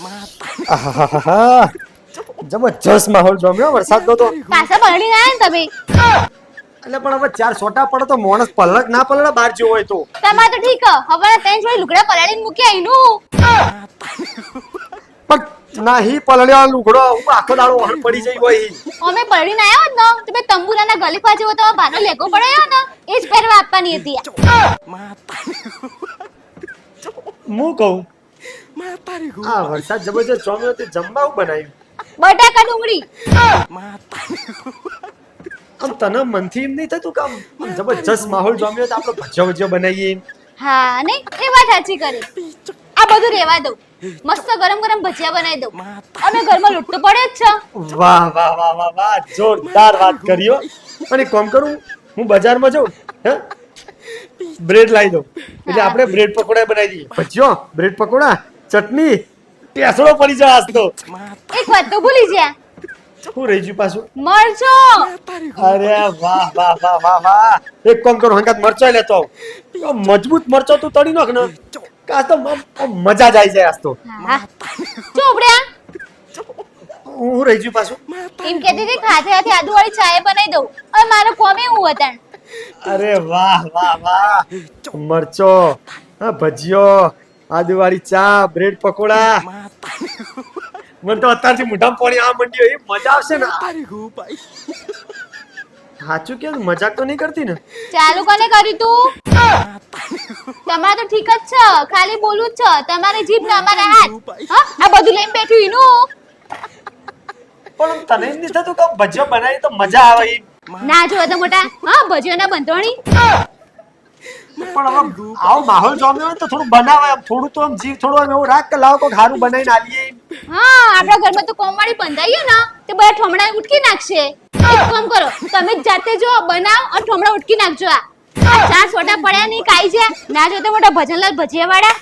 આહાહાહા. જબરજસ્ત માહોલ જમ્યો વરસાદનો તો. પાછા પલળી ના તમે એટલે પણ હવે ચાર સોટા પડે તો માણસ પલક ના પલળે બહાર જેવો હોય તો. તમારે તો ઠીક હવે ત્રણ જોડી લુગડા પલાળીને મૂકી આઈનું પણ નાહી પલળ્યો લુગડો હું આખો દાડો વહન પડી જઈ હોય. અમે પલળીને આવ્યા હોત ને તમે તંબુરાના ગલીફા જેવો તો ભાનો લેગો પડ્યો ને એ જ પહેરવા આપવાની હતી હું કહું આ વરસાદ જબરજસ્ત જમ્યો તે જમવા હું બનાવ્યું. બટાકા ડુંગળી આમ તને મનથી એમ નહીં થતું કે આમ જબરજસ્ત માહોલ જમ્યો તો આપણે ભજીયા બનાવીએ. હા ને એ વાત સાચી કરી આ બધું રેવા દઉં મસ્ત ગરમ ગરમ ભજીયા બનાવી દઉં અમે ઘરમાં લૂંટ તો પડે જ છે વાહ વાહ વાહ વાહ વાહ જોરદાર વાત કર્યો. અને એક કામ કરું હું બજારમાં જાઉં હે બ્રેડ લાવી દઉં એટલે આપણે બ્રેડ પકોડા બનાવી દઈએ. ભજીયો બ્રેડ પકોડા ચટણી ટેસડો પડી જાય આજ તો. એક વાત તો ભૂલી ગયા શું રહી ગયું પાછું? મરચો અરે વાહ વાહ વાહ વાહ વાહ. એક કામ કરું હંગાત મરચો લેતો આવ. મજબૂત મરચો તું તળી નાખ ને કાં તો મજા જ આવી જાય આજ તો. હા ચોબડ્યા હું રહી ગયું પાછું? એમ કહેતી હતી ખાતે ખાતે આદુવાળી ચાય બનાવી દઉં હવે મારો કોમે એવું હતા અરે વાહ વાહ વાહ. મરચો હા ભજીયો આદુવાળી ચા બ્રેડ પકોડા મને તો અત્યારથી મોઢામાં પાણી આ મંડી એ મજા આવશે ને. સાચું કે મજાક તો નહીં કરતી ને? ચાલુ કોને કર્યું તું તમારે તો ઠીક જ છે ખાલી બોલું જ છે તમારી જીભ ને અમારા હાથ હા આ બધું લઈને બેઠું એનું પણ તને એમ નહીં થતું કે ભજીયો બનાવી તો મજા આવે એમ? ના જોવે તો મોટા હા ભજીયો ના બંધોણી પણ હવે આવો માહોલ જમ્યો હોય તો થોડું બનાવાય આમ થોડું તો આમ જીવ થોડું આમ એવું રાખ કે લાવો કોક સારું બનાવીને આલીએ. હા આપણા ઘરમાં તો કોમવાળી બંધાઈએ ને તે બધા ઠોમડા ઉટકી નાખશે એક કામ કરો તમે જ જાતે જો બનાવ અને ઠોમડા ઉટકી નાખજો આ ચાર સોટા પડ્યા નહીં કાઈ છે ના જો તો મોટા ભજનલાલ ભજીયા વાળા